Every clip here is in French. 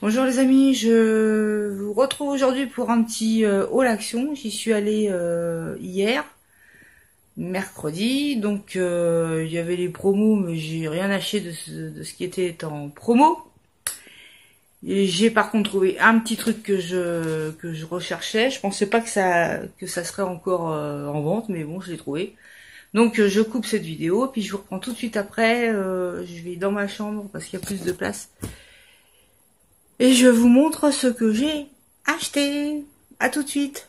Bonjour les amis, je vous retrouve aujourd'hui pour un petit haul action. J'y suis allée hier, mercredi, donc il y avait les promos, mais j'ai rien acheté de ce qui était en promo. J'ai par contre trouvé un petit truc que je recherchais. Je pensais pas que ça serait encore en vente, mais bon, je l'ai trouvé. Donc je coupe cette vidéo, puis je vous reprends tout de suite après. Je vais dans ma chambre parce qu'il y a plus de place. Et je vous montre ce que j'ai acheté. À tout de suite.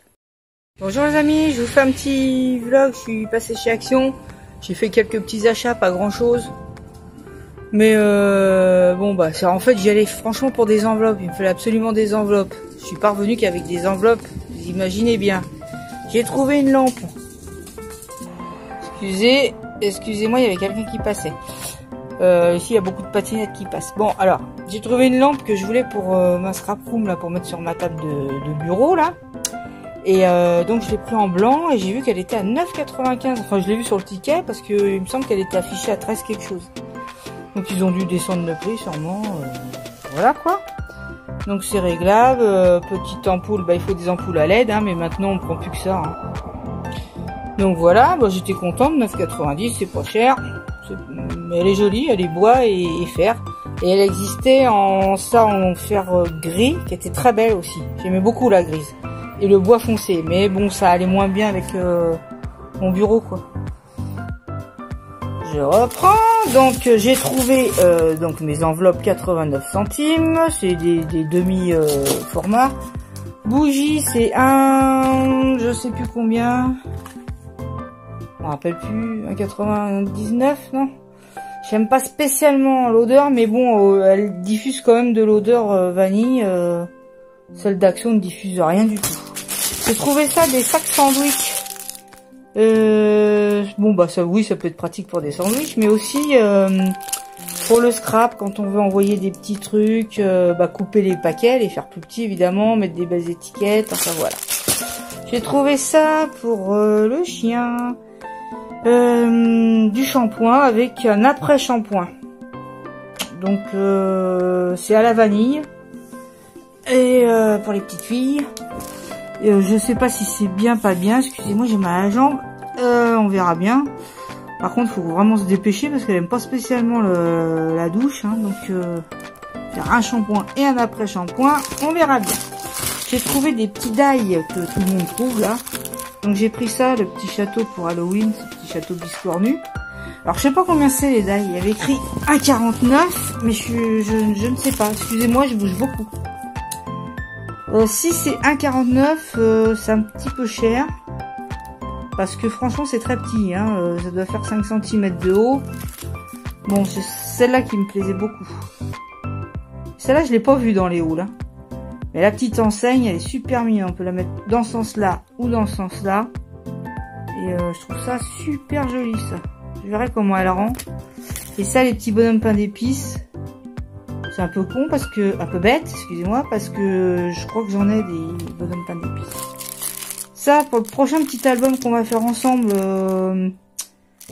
Bonjour les amis, je vous fais un petit vlog. Je suis passée chez Action. J'ai fait quelques petits achats, pas grand chose. Mais bon bah c'est en fait j'y allais franchement pour des enveloppes. Il me fallait absolument des enveloppes. Je suis pas revenue qu'avec des enveloppes. Vous imaginez bien. J'ai trouvé une lampe. Excusez-moi, il y avait quelqu'un qui passait. Ici il y a beaucoup de patinettes qui passent. Bon alors, j'ai trouvé une lampe que je voulais pour ma scrap room là, pour mettre sur ma table de bureau là. Et donc je l'ai pris en blanc et j'ai vu qu'elle était à 9,95. Enfin je l'ai vu sur le ticket parce que il me semble qu'elle était affichée à 13 quelque chose. Donc ils ont dû descendre le prix sûrement. Voilà quoi. Donc c'est réglable. Petite ampoule, bah il faut des ampoules à LED, hein, mais maintenant on prend plus que ça. Hein. Donc voilà, bah, j'étais contente, 9,90, c'est pas cher. Mais elle est jolie, elle est bois et fer. Et elle existait en fer gris, qui était très belle aussi. J'aimais beaucoup la grise. Et le bois foncé. Mais bon, ça allait moins bien avec mon bureau, quoi. Je reprends. Donc j'ai trouvé donc mes enveloppes 89 centimes. C'est des demi formats. Bougie, c'est un... je sais plus combien. Je me rappelle plus. 1,99, non? J'aime pas spécialement l'odeur, mais bon, elle diffuse quand même de l'odeur vanille. Celle d'Action ne diffuse rien du tout. J'ai trouvé ça des sacs sandwich. Bon bah ça, oui, ça peut être pratique pour des sandwichs, mais aussi pour le scrap quand on veut envoyer des petits trucs, bah couper les paquets, les faire plus petits évidemment, mettre des belles étiquettes. Enfin voilà. J'ai trouvé ça pour le chien. Du shampoing avec un après shampoing. Donc c'est à la vanille et pour les petites filles. Je sais pas si c'est bien, pas bien. Excusez-moi, j'ai mal à la jambe. On verra bien. Par contre, faut vraiment se dépêcher parce qu'elle aime pas spécialement la douche. Hein, donc faire un shampoing et un après shampoing, on verra bien. J'ai trouvé des petits die que tout le monde trouve là. Donc j'ai pris ça, le petit château pour Halloween, ce petit château biscornu. Alors je sais pas combien c'est les die, il y avait écrit 1,49, mais je ne sais pas, excusez-moi, je bouge beaucoup. Si c'est 1,49, c'est un petit peu cher. Parce que franchement c'est très petit, hein, ça doit faire 5 cm de haut. Bon, c'est celle-là qui me plaisait beaucoup. Celle-là je l'ai pas vue dans les hauts là. Mais la petite enseigne, elle est super mignonne. On peut la mettre dans ce sens-là ou dans ce sens-là. Et je trouve ça super joli, ça. Je verrai comment elle rend. Et ça, les petits bonhommes pain d'épices. C'est un peu con parce que... un peu bête, excusez-moi, parce que je crois que j'en ai des bonhommes pain d'épices. Ça, pour le prochain petit album qu'on va faire ensemble,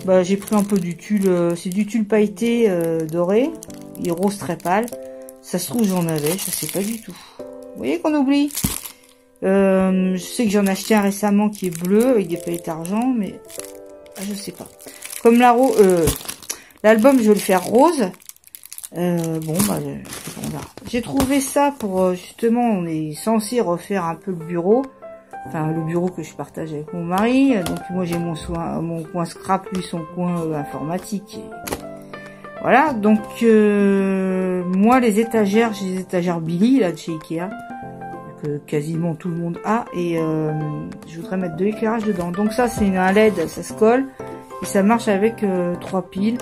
bah, j'ai pris un peu du tulle. C'est du tulle pailleté doré. Il est rose très pâle. Ça se trouve, j'en avais, je sais pas du tout. Vous voyez qu'on oublie. Je sais que j'en ai acheté un récemment qui est bleu avec des paillettes argent, mais je sais pas. Comme l'album, je vais le faire rose. Bon, bah, j'ai trouvé ça pour justement, on est censé refaire un peu le bureau. Enfin, le bureau que je partage avec mon mari. Donc moi j'ai mon coin scrap, lui son coin informatique. Voilà, donc moi les étagères, j'ai des étagères Billy là de chez Ikea que quasiment tout le monde a et je voudrais mettre de l'éclairage dedans. Donc ça c'est un LED, ça se colle et ça marche avec 3 piles.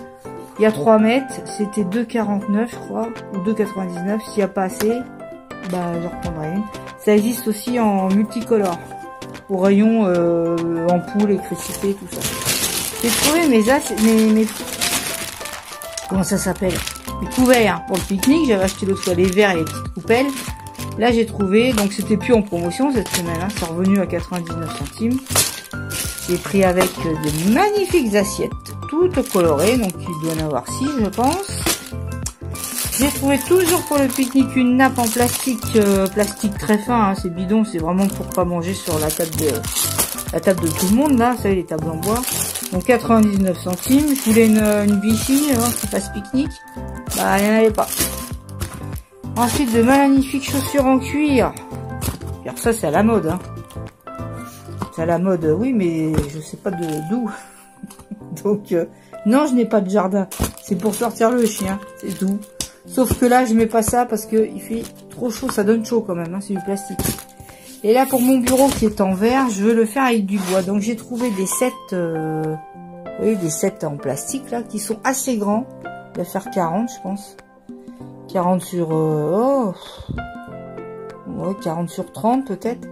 Il y a 3 mètres, c'était 2,49 je crois ou 2,99. S'il n'y a pas assez, bah je reprendrai une. Ça existe aussi en multicolore au rayon ampoule, électricité, tout ça. J'ai trouvé mes comment ça s'appelle, les couverts pour le pique-nique. J'avais acheté l'autre fois les verres et les petites coupelles. Là j'ai trouvé, donc c'était plus en promotion cette semaine, hein, c'est revenu à 99 centimes. J'ai pris avec de magnifiques assiettes, toutes colorées, donc il doit en avoir 6 je pense. J'ai trouvé toujours pour le pique-nique une nappe en plastique, plastique très fin, hein, c'est bidon, c'est vraiment pour pas manger sur la table de tout le monde, là, vous savez, les tables en bois. Donc 99 centimes, je voulais une Vichy, hein, qui fasse pique-nique, bah il n'y en avait pas. Ensuite, de magnifiques chaussures en cuir. Alors ça, c'est à la mode, hein. C'est à la mode, oui, mais je sais pas d'où. Donc, non, je n'ai pas de jardin. C'est pour sortir le chien, c'est tout. Sauf que là, je mets pas ça parce que il fait trop chaud, ça donne chaud quand même, hein, c'est du plastique. Et là, pour mon bureau qui est en verre, je veux le faire avec du bois. Donc, j'ai trouvé des sets, oui, des sets en plastique, là, qui sont assez grands. Il va faire 40, je pense. 40 sur... ouais, 40 sur 30, peut-être.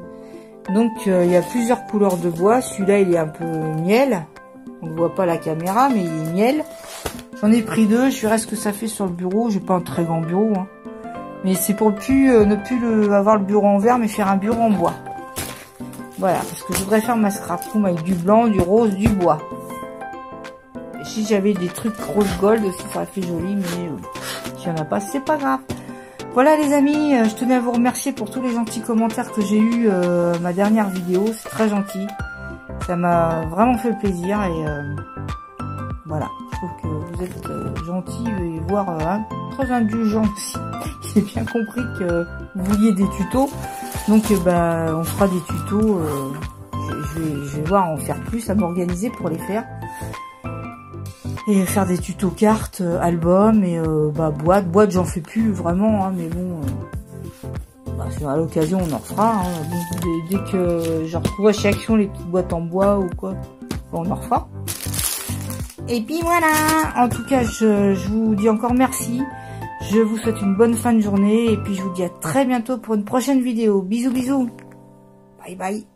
Donc, il y a plusieurs couleurs de bois. Celui-là, il est un peu miel. On ne voit pas la caméra, mais il est miel. J'en ai pris 2. Je verrai ce que ça fait sur le bureau. J'ai pas un très grand bureau, hein. Mais c'est pour ne plus avoir le bureau en verre, mais faire un bureau en bois. Voilà, parce que je voudrais faire ma scrap room avec du blanc, du rose, du bois. Et si j'avais des trucs rose gold aussi, ça aurait fait joli, mais s'il n'y en a pas, c'est pas grave. Voilà les amis, je tenais à vous remercier pour tous les gentils commentaires que j'ai eu ma dernière vidéo, c'est très gentil. Ça m'a vraiment fait plaisir et voilà, je trouve que vous êtes gentils et voire très indulgents aussi. J'ai bien compris que vous vouliez des tutos, donc on fera des tutos, je vais voir en faire plus, à m'organiser pour les faire. Et faire des tutos cartes, albums et boîte j'en fais plus vraiment, hein, mais bon, à l'occasion on en refera. Hein, dès que je retrouverai chez Action les petites boîtes en bois ou quoi, on en refera. Et puis voilà, en tout cas je vous dis encore merci, je vous souhaite une bonne fin de journée et puis je vous dis à très bientôt pour une prochaine vidéo. Bisous bisous, bye bye.